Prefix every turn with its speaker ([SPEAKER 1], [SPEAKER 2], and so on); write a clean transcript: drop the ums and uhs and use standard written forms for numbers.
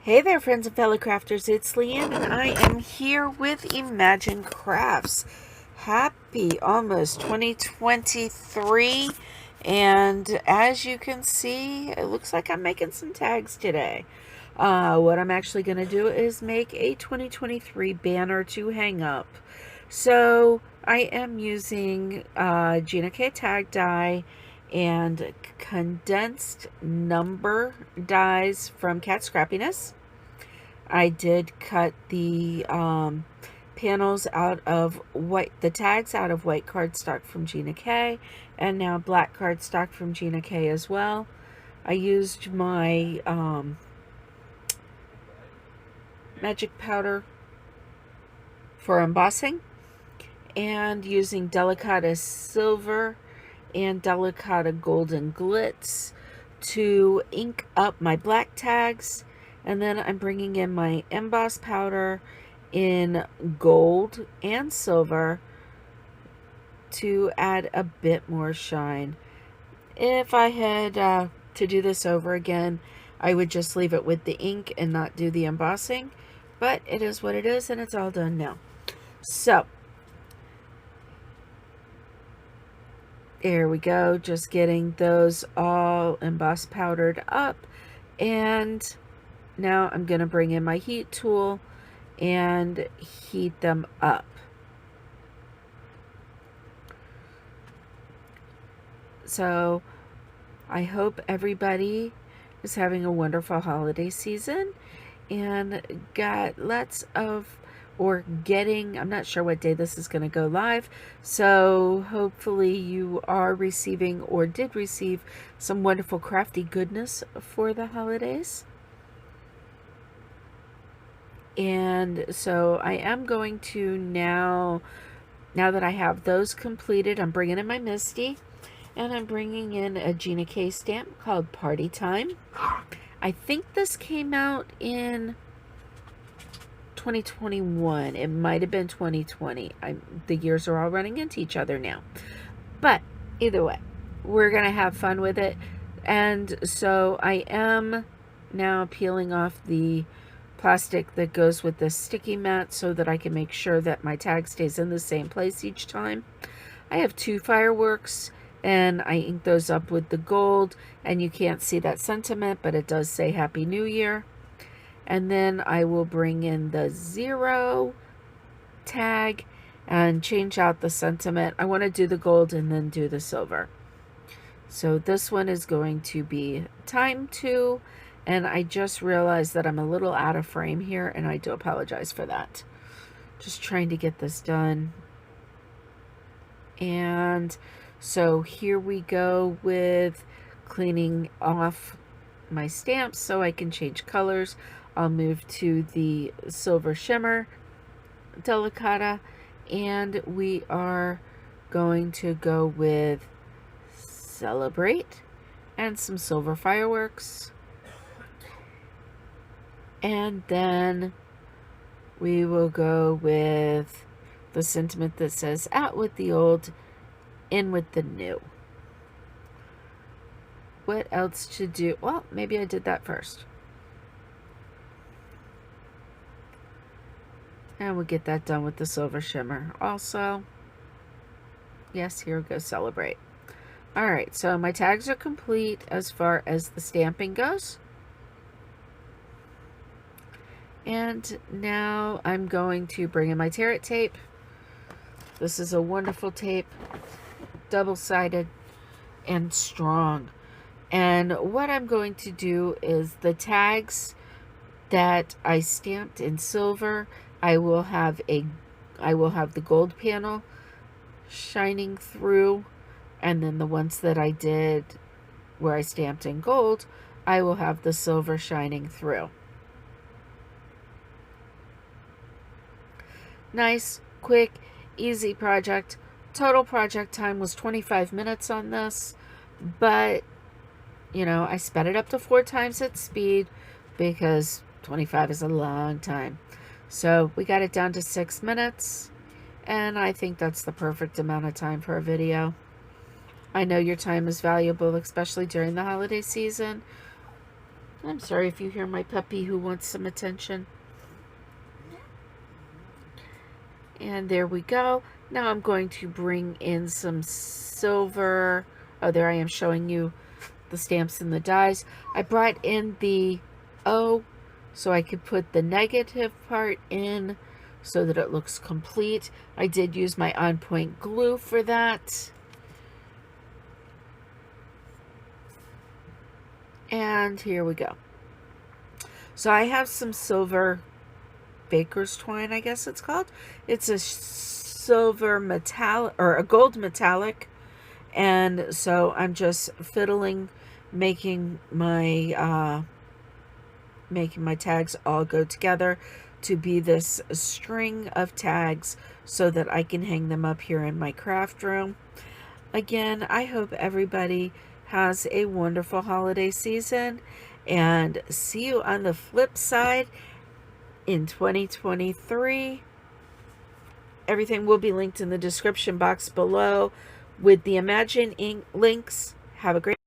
[SPEAKER 1] Hey there, friends and fellow crafters. It's LeeAnn, and I am here with Imagine Crafts. Happy almost 2023. And as you can see, it looks like I'm making some tags today. What I'm actually going to do is make a 2023 banner to hang up. So I am using Gina K tag die and condensed number dies from Cat Scrappiness. I did cut the panels out of the tags out of white cardstock from Gina K, and now black cardstock from Gina K as well. I used my magic powder for embossing, and using Delicata silver and Delicata golden glitz to ink up my black tags. And then I'm bringing in my emboss powder in gold and silver to add a bit more shine. If I had to do this over again, I would just leave it with the ink and not do the embossing, but it is what it is, and it's all done now. So there we go, just getting those all emboss powdered up, and now I'm going to bring in my heat tool and heat them up. So I hope everybody is having a wonderful holiday season and got lots of, or getting, I'm not sure what day this is going to go live, so hopefully you are receiving or did receive some wonderful crafty goodness for the holidays. And so I am going to now that I have those completed, I'm bringing in my Misty, and I'm bringing in a Gina K stamp called Party Time. I think this came out in 2021. It might have been 2020. The years are all running into each other now. But either way, we're going to have fun with it. And so I am now peeling off the plastic that goes with the sticky mat so that I can make sure that my tag stays in the same place each time. I have 2 fireworks, and I ink those up with the gold, and you can't see that sentiment, but it does say Happy New Year. And then I will bring in the 0 tag and change out the sentiment. I want to do the gold and then do the silver. So this one is going to be time 2, and I just realized that I'm a little out of frame here, and I do apologize for that. Just trying to get this done. And so here we go with cleaning off my stamps so I can change colors. I'll move to the silver shimmer Delicata, and we are going to go with Celebrate and some silver fireworks. And then we will go with the sentiment that says out with the old, in with the new. What else to do? Well, maybe I did that first. And we'll get that done with the silver shimmer also. Yes, here we go, Celebrate. Alright, so my tags are complete as far as the stamping goes. And now I'm going to bring in my Tear It tape. This is a wonderful tape, double-sided and strong. And what I'm going to do is the tags that I stamped in silver, I will have the gold panel shining through, and then the ones that I did where I stamped in gold, I will have the silver shining through. Nice, quick, easy project. Total project time was 25 minutes on this, but you know, I sped it up to 4 times its speed because 25 is a long time. So we got it down to 6 minutes, and I think that's the perfect amount of time for a video. I know your time is valuable, especially during the holiday season. I'm sorry if you hear my puppy who wants some attention. And there we go. Now I'm going to bring in some silver. Oh, there I am showing you the stamps and the dies. I brought in the O so I could put the negative part in so that it looks complete. I did use my On Point glue for that. And here we go. So I have some silver baker's twine, I guess it's called. It's a silver metallic, or a gold metallic. And so I'm just fiddling, making my tags all go together to be this string of tags so that I can hang them up here in my craft room. Again, I hope everybody has a wonderful holiday season, and see you on the flip side in 2023. Everything will be linked in the description box below with the Imagine Ink links. Have a great